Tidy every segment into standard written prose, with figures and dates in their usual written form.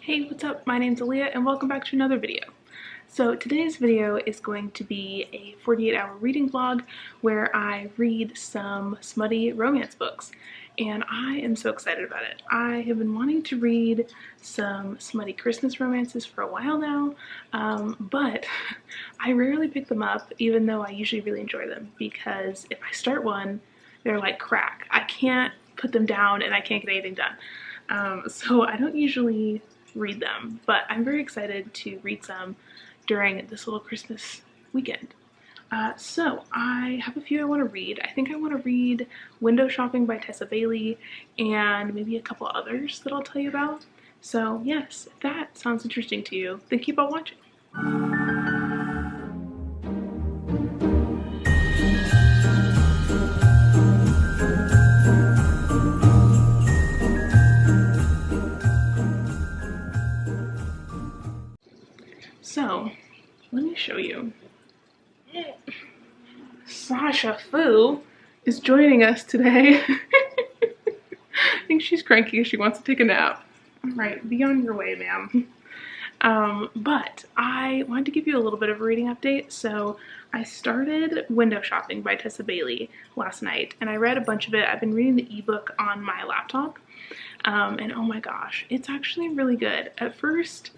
Hey, what's up? My name's Aaliyah and welcome back to another video. So today's video is going to be a 48-hour reading vlog where I read some smutty romance books, and I am so excited about it. I have been wanting to read some smutty Christmas romances for a while now, but I rarely pick them up even though I usually really enjoy them, because if I start one, they're like crack. I can't put them down and I can't get anything done. So I don't usually read them, but I'm very excited to read some during this little Christmas weekend. So I have a few I want to read. I think I want to read Window Shopping by Tessa Bailey and maybe a couple others that I'll tell you about. So yes, if that sounds interesting to you, then keep on watching. So, let me show you. Sasha Fu is joining us today. I think she's cranky because she wants to take a nap. Alright, be on your way, ma'am. But I wanted to give you a little bit of a reading update. So I started Window Shopping by Tessa Bailey last night, and I read a bunch of it. I've been reading the ebook on my laptop, and oh my gosh, it's actually really good. At first,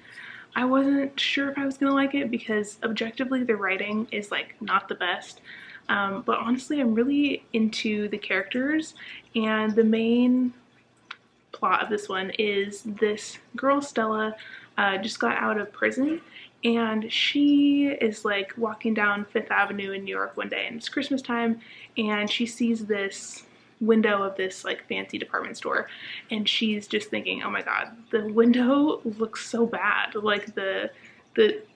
I wasn't sure if I was gonna like it because objectively the writing is like not the best, but honestly I'm really into the characters, and the main plot of this one is this girl, Stella, just got out of prison, and she is like walking down Fifth Avenue in New York one day, and it's Christmas time, and she sees this window of this like fancy department store, and she's just thinking, oh my god, the window looks so bad, like the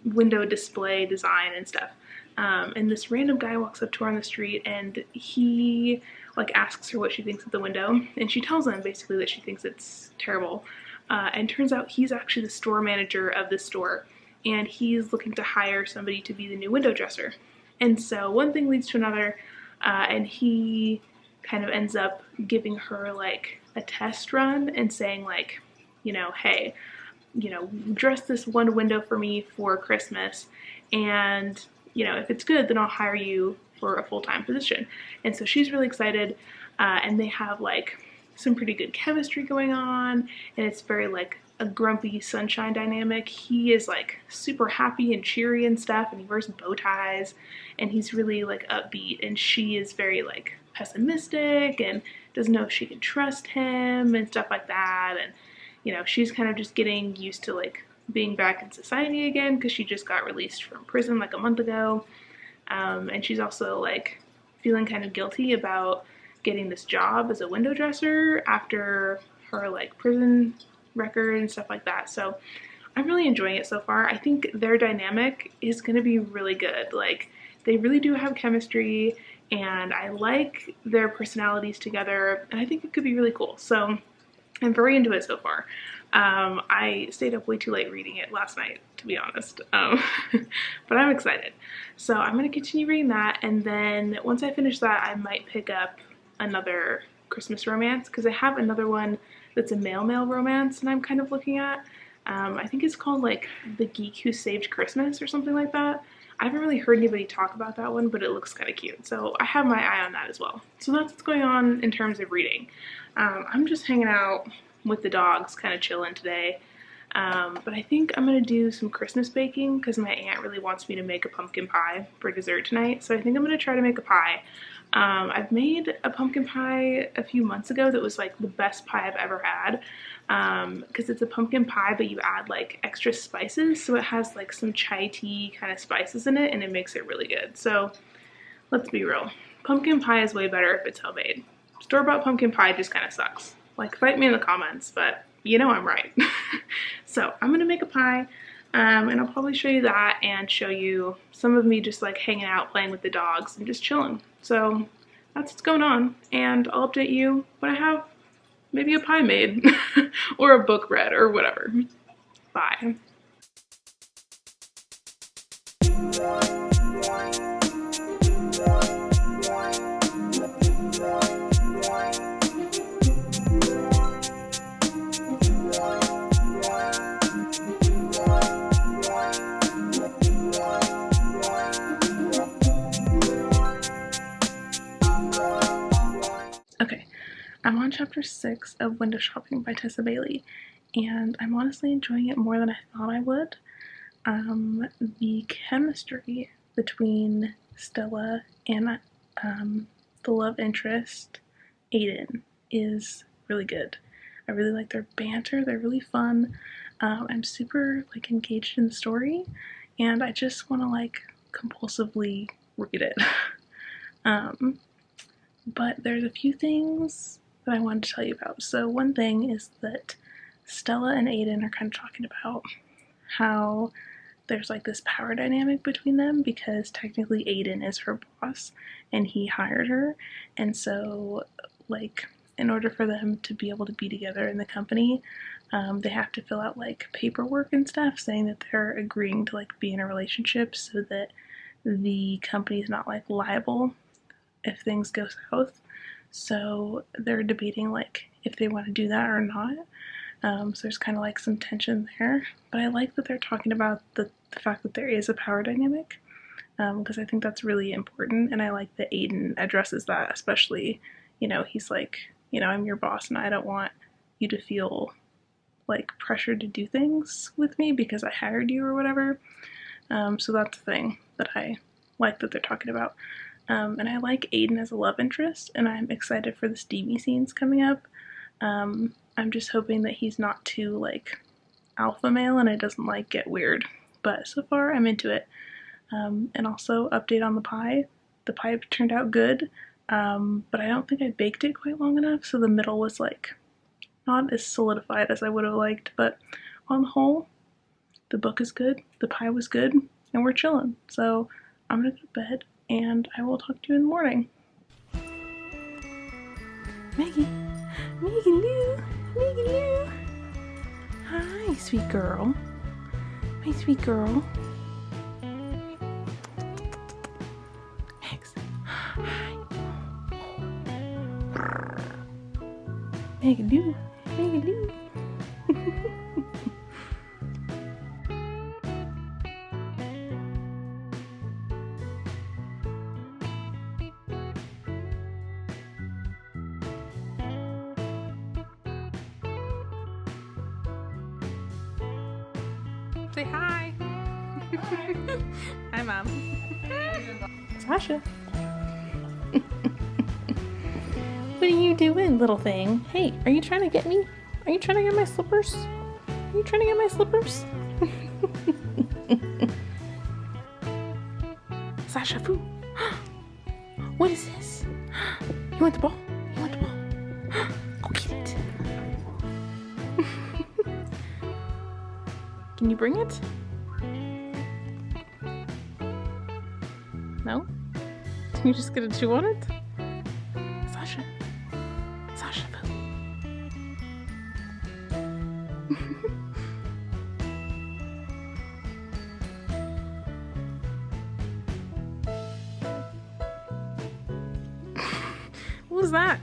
window display design and stuff. And this random guy walks up to her on the street, and he like asks her what she thinks of the window, and she tells him basically that she thinks it's terrible, and turns out he's actually the store manager of the store, and he's looking to hire somebody to be the new window dresser. And so one thing leads to another, and he kind of ends up giving her like a test run and saying like, you know, hey, you know, dress this one window for me for Christmas, and you know, if it's good, then I'll hire you for a full-time position. And so she's really excited, and they have like some pretty good chemistry going on, and it's very like a grumpy sunshine dynamic. He is like super happy and cheery and stuff, and he wears bow ties, and he's really like upbeat, and she is very like pessimistic and doesn't know if she can trust him and stuff like that. And you know, she's kind of just getting used to like being back in society again because she just got released from prison like a month ago, and she's also like feeling kind of guilty about getting this job as a window dresser after her like prison record and stuff like that. So I'm really enjoying it so far. I think their dynamic is going to be really good. Like, they really do have chemistry, and I like their personalities together, and I think it could be really cool. So I'm very into it so far. I stayed up way too late reading it last night, to be honest, but I'm excited. So I'm going to continue reading that, and then once I finish that, I might pick up another Christmas romance, because I have another one that's a male romance and I'm kind of looking at. I think it's called like The Geek Who Saved Christmas or something like that. I haven't really heard anybody talk about that one, but it looks kind of cute, so I have my eye on that as well. So that's what's going on in terms of reading. I'm just hanging out with the dogs, kind of chilling today, but I think I'm going to do some Christmas baking because my aunt really wants me to make a pumpkin pie for dessert tonight, so I think I'm going to try to make a pie. I've made a pumpkin pie a few months ago that was like the best pie I've ever had, because it's a pumpkin pie but you add like extra spices, so it has like some chai tea kind of spices in it, and it makes it really good. So let's be real, pumpkin pie is way better if it's homemade. Store-bought pumpkin pie just kind of sucks. Like, fight me in the comments, but you know I'm right. So I'm gonna make a pie, and I'll probably show you that and show you some of me just like hanging out, playing with the dogs, and just chilling. So that's what's going on, and I'll update you when I have maybe a pie made or a book read or whatever. Bye. chapter 6 of Window Shopping by Tessa Bailey, and I'm honestly enjoying it more than I thought I would. The chemistry between Stella and the love interest, Aiden, is really good. I really like their banter. They're really fun. I'm super engaged in the story, and I just want to compulsively read it. But there's a few things that I wanted to tell you about. So one thing is that Stella and Aiden are kind of talking about how there's this power dynamic between them, because technically Aiden is her boss and he hired her, and so in order for them to be able to be together in the company, they have to fill out paperwork and stuff saying that they're agreeing to be in a relationship, so that the company's not liable if things go south. So they're debating if they want to do that or not. So there's kind of some tension there, but I like that they're talking about the fact that there is a power dynamic, because I think that's really important, and I like that Aiden addresses that, especially, he's I'm your boss and I don't want you to feel pressured to do things with me because I hired you or whatever. So that's the thing that I like that they're talking about. And I like Aiden as a love interest, and I'm excited for the steamy scenes coming up. I'm just hoping that he's not too alpha male and it doesn't get weird. But so far I'm into it. And also, update on the pie. The pie turned out good, but I don't think I baked it quite long enough, so the middle was not as solidified as I would have liked. But on the whole, the book is good, the pie was good, and we're chilling. So I'm gonna go to bed, and I will talk to you in the morning. Maggie Lou. Hi, sweet girl. My sweet girl. Max. Hi. Maggie Lou. Say hi. Hi, Mom. Sasha. What are you doing, little thing? Hey, are you trying to get me? Are you trying to get my slippers? Are you trying to get my slippers? Sasha, foo. What is this? You want the ball? You want the ball? Go get it. Can you bring it? No? You're just gonna chew on it? Sasha. What was that?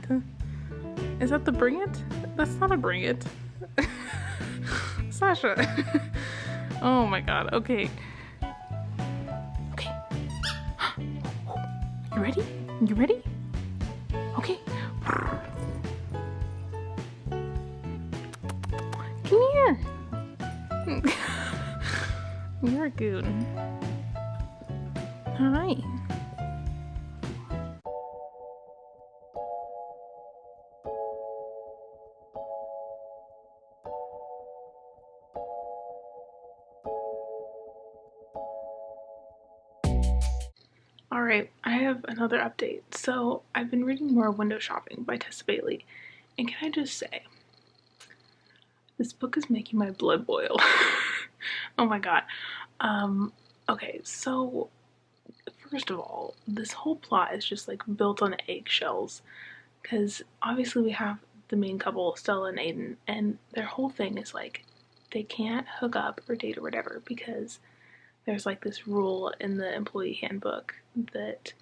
Is that the bring it? That's not a bring it. Sasha. Oh my god, okay. Okay. You ready? You ready? Okay. Come here. You're a goon. Hi. Alright, I have another update. So, I've been reading more Window Shopping by Tessa Bailey, and can I just say, this book is making my blood boil. Oh my god. Okay, so, first of all, this whole plot is just built on eggshells, because obviously we have the main couple, Stella and Aiden, and their whole thing is they can't hook up or date or whatever, because there's this rule in the employee handbook that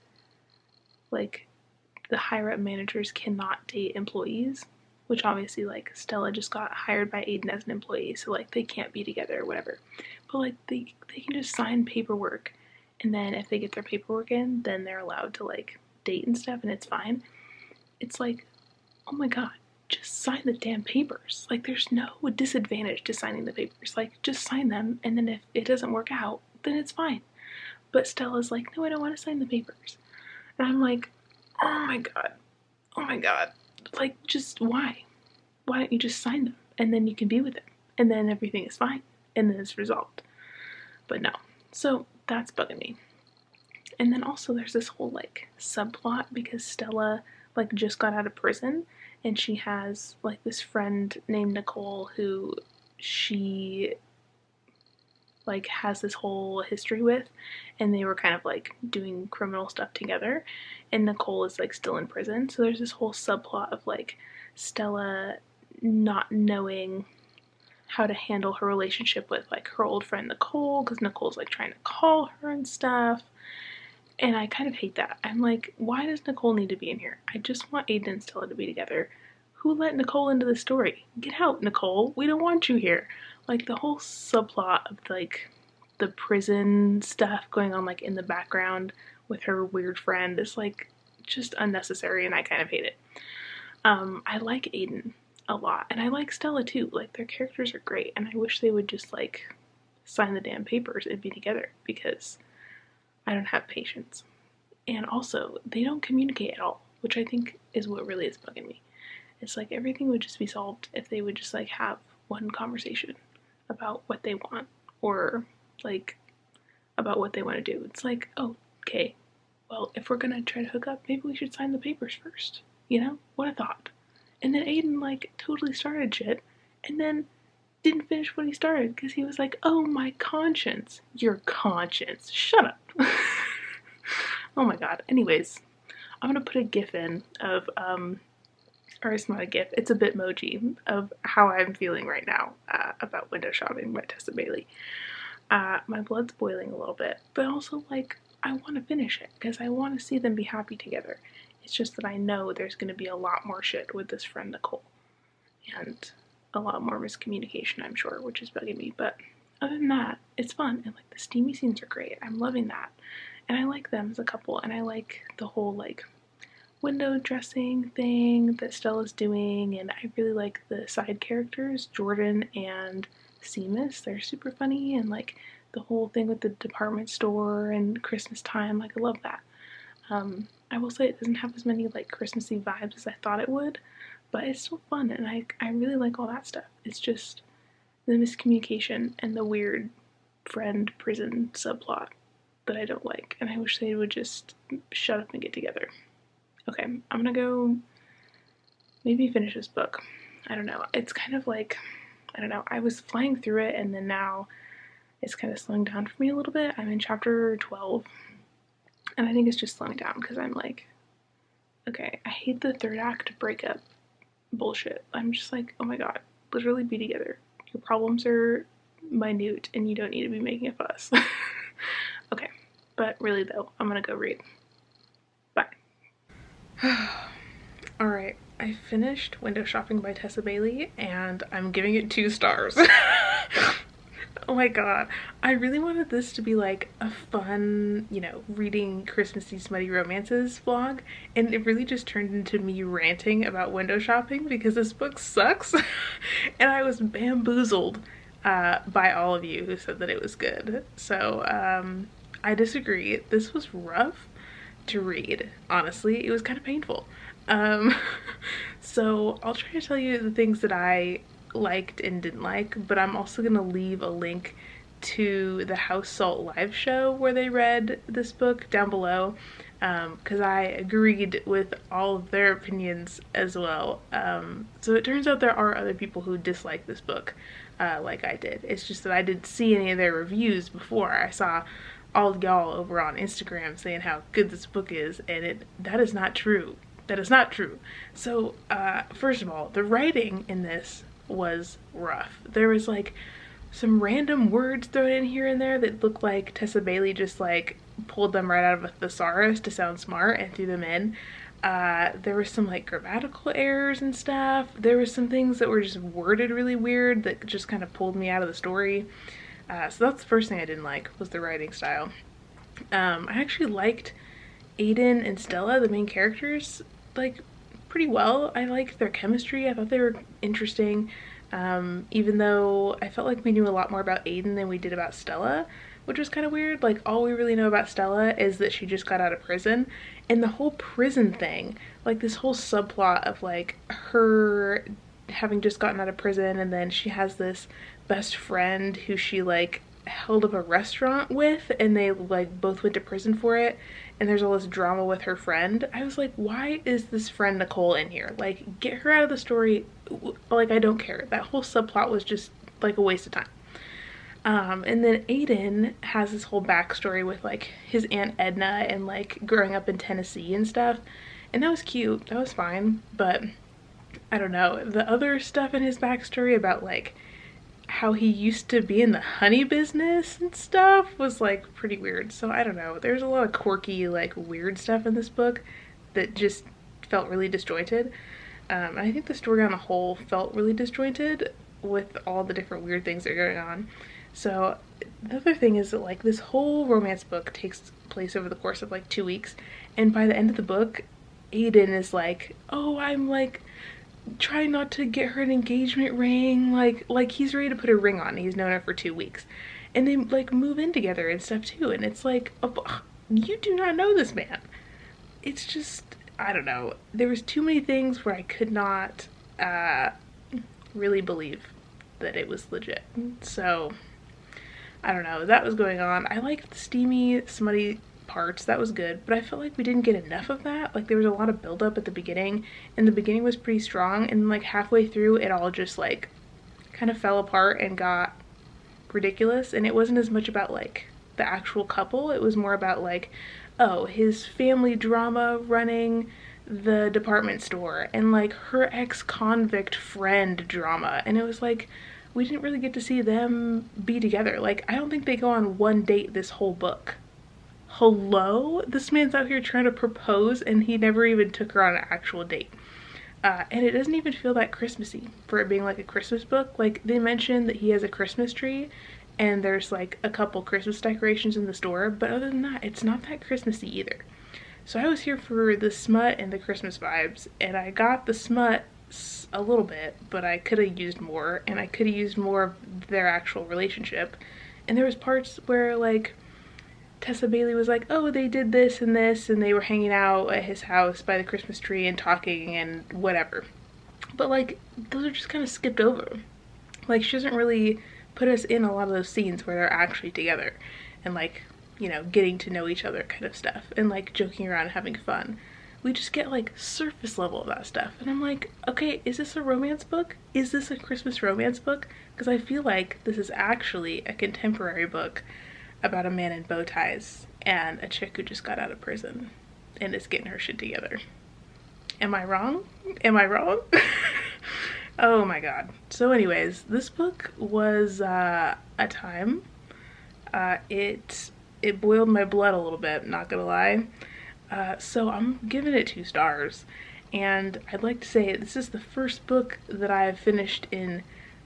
the higher up managers cannot date employees, which obviously Stella just got hired by Aiden as an employee, so they can't be together or whatever. But they can just sign paperwork, and then if they get their paperwork in, then they're allowed to date and stuff, and it's fine. It's oh my god, just sign the damn papers. Like, there's no disadvantage to signing the papers. Like, just sign them, and then if it doesn't work out, then it's fine. But Stella's like, no, I don't want to sign the papers. And I'm like, oh my god. Oh my god. Like, just why? Why don't you just sign them? And then you can be with him. And then everything is fine. And then it's resolved. But no. So that's bugging me. And then also there's this whole like subplot because Stella like just got out of prison and she has like this friend named Nicole who she like has this whole history with, and they were kind of like doing criminal stuff together, and Nicole is like still in prison. So there's this whole subplot of like Stella not knowing how to handle her relationship with like her old friend Nicole, because Nicole's like trying to call her and stuff. And I kind of hate that. I'm like, why does Nicole need to be in here? I just want Aiden and Stella to be together. Who let Nicole into the story? Get out, Nicole. We don't want you here. Like, the whole subplot of like the prison stuff going on like in the background with her weird friend is like just unnecessary, and I kind of hate it. I like Aiden a lot, and I like Stella too. Like, their characters are great, and I wish they would just like sign the damn papers and be together, because I don't have patience. And also, they don't communicate at all, which I think is what really is bugging me. It's like everything would just be solved if they would just like have one conversation about what they want, or like about what they want to do. It's like, oh, okay, well, if we're gonna try to hook up, maybe we should sign the papers first. You know? What a thought. And then Aiden like totally started shit and then didn't finish what he started because he was like, oh, my conscience. Your conscience. Shut up. Oh my god. Anyways, I'm gonna put a gif in of or it's not a gif, it's a Bitmoji of how I'm feeling right now about window shopping by Tessa Bailey. My blood's boiling a little bit, but also like I want to finish it because I want to see them be happy together. It's just that I know there's going to be a lot more shit with this friend Nicole, and a lot more miscommunication, I'm sure, which is bugging me. But other than that, it's fun, and like the steamy scenes are great. I'm loving that, and I like them as a couple, and I like the whole like window dressing thing that Stella's doing, and I really like the side characters, Jordan and Seamus. They're super funny, and like the whole thing with the department store and Christmas time, like I love that. I will say it doesn't have as many like Christmassy vibes as I thought it would, but it's still fun, and I really like all that stuff. It's just the miscommunication and the weird friend prison subplot that I don't like, and I wish they would just shut up and get together. Okay, I'm gonna go maybe finish this book. I don't know. It's kind of like, I don't know, I was flying through it, and then now it's kind of slowing down for me a little bit. I'm in chapter 12, and I think it's just slowing down because I'm like, okay, I hate the third act breakup bullshit. I'm just like, oh my god, literally be together. Your problems are minute, and you don't need to be making a fuss. Okay, but really though, I'm gonna go read. Bye. Alright, I finished Window Shopping by Tessa Bailey, and I'm giving it 2 stars. Oh my god, I really wanted this to be like a fun, you know, reading Christmassy smutty romances vlog, and it really just turned into me ranting about window shopping because this book sucks. And I was bamboozled by all of you who said that it was good. So I disagree. This was rough to read, honestly. It was kind of painful. So I'll try to tell you the things that I liked and didn't like, but I'm also gonna leave a link to the House Salt live show where they read this book down below, because I agreed with all of their opinions as well. So it turns out there are other people who dislike this book like I did. It's just that I didn't see any of their reviews before. I saw all y'all over on Instagram saying how good this book is, and that is not true. That is not true. So first of all, the writing in this was rough. There was like some random words thrown in here and there that looked like Tessa Bailey just like pulled them right out of a thesaurus to sound smart and threw them in. There was some like grammatical errors and stuff. There was some things that were just worded really weird that just kind of pulled me out of the story. So that's the first thing I didn't like, was the writing style. I actually liked Aiden and Stella, the main characters, like pretty well. I liked their chemistry. I thought they were interesting, even though I felt like we knew a lot more about Aiden than we did about Stella, which was kind of weird. Like, all we really know about Stella is that she just got out of prison, and the whole prison thing, like this whole subplot of like her having just gotten out of prison, and then she has this best friend who she like held up a restaurant with, and they like both went to prison for it, and there's all this drama with her friend. I was like, why is this friend Nicole in here? Like, get her out of the story. Like, I don't care. That whole subplot was just like a waste of time. And then Aiden has this whole backstory with like his Aunt Edna and like growing up in Tennessee and stuff, and that was cute. That was fine. But I don't know, the other stuff in his backstory about like how he used to be in the honey business and stuff was like pretty weird. So I don't know, there's a lot of quirky like weird stuff in this book that just felt really disjointed. And I think the story on the whole felt really disjointed with all the different weird things that are going on. So the other thing is that like this whole romance book takes place over the course of like 2 weeks, and by the end of the book Aiden is like, oh, I'm like trying not to get her an engagement ring, like he's ready to put a ring on. He's known her for 2 weeks, and they like move in together and stuff too, and it's like, oh, you do not know this man. It's just, I don't know, there was too many things where I could not really believe that it was legit. So I don't know, that was going on. I liked the steamy, smutty parts, that was good, but I felt like we didn't get enough of that. Like, there was a lot of build up at the beginning, and the beginning was pretty strong, and like halfway through it all just like kind of fell apart and got ridiculous. And it wasn't as much about like the actual couple, it was more about like, oh, his family drama running the department store, and like her ex-convict friend drama, and it was like we didn't really get to see them be together. Like, I don't think they go on one date this whole book. Hello? This man's out here trying to propose and he never even took her on an actual date. And it doesn't even feel that Christmassy for it being like a Christmas book. Like, they mention that he has a Christmas tree and there's like a couple Christmas decorations in the store, but other than that, it's not that Christmassy either. So I was here for the smut and the Christmas vibes, and I got the smut a little bit, but I could have used more, and I could have used more of their actual relationship. And there was parts where like Tessa Bailey was like, oh, they did this, and they were hanging out at his house by the Christmas tree and talking and whatever. But like, those are just kind of skipped over. Like, she doesn't really put us in a lot of those scenes where they're actually together and like, you know, getting to know each other kind of stuff, and like joking around and having fun. We just get like surface level of that stuff, and I'm like, okay, is this a romance book? Is this a Christmas romance book? Because I feel like this is actually a contemporary book about a man in bow ties and a chick who just got out of prison and is getting her shit together. Am I wrong? Am I wrong? Oh my god. So anyways, this book was a time. It boiled my blood a little bit, not gonna lie. So I'm giving it 2 stars, and I'd like to say this is the first book that I've finished in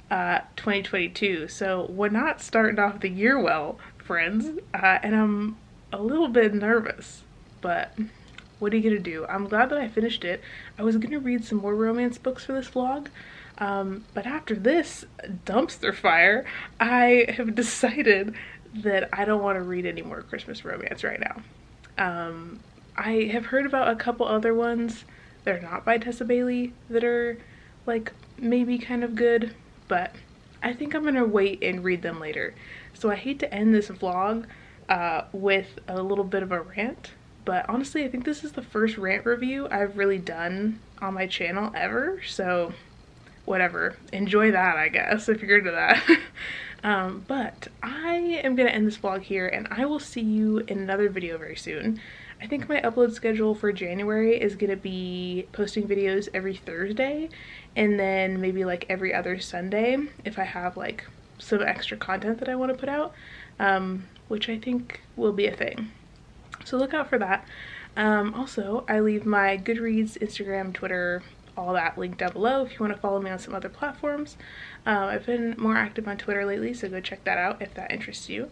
2022, so we're not starting off the year well, friends, and I'm a little bit nervous, but what are you gonna do? I'm glad that I finished it. I was gonna read some more romance books for this vlog, but after this dumpster fire, I have decided that I don't want to read any more Christmas romance right now. I have heard about a couple other ones that are not by Tessa Bailey that are like maybe kind of good, but I think I'm gonna wait and read them later. So I hate to end this vlog with a little bit of a rant, but honestly I think this is the first rant review I've really done on my channel ever, so whatever, enjoy that, I guess, if you're into that. But I am gonna end this vlog here, and I will see you in another video very soon. I think my upload schedule for January is gonna be posting videos every Thursday, and then maybe like every other Sunday if I have like some extra content that I want to put out, which I think will be a thing. So look out for that. Also, I leave my Goodreads, Instagram, Twitter, all that linked down below if you want to follow me on some other platforms. I've been more active on Twitter lately, so go check that out if that interests you.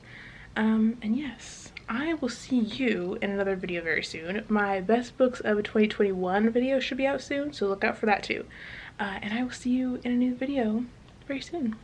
And yes, I will see you in another video very soon. My best books of 2021 video should be out soon, so look out for that too. And I will see you in a new video very soon.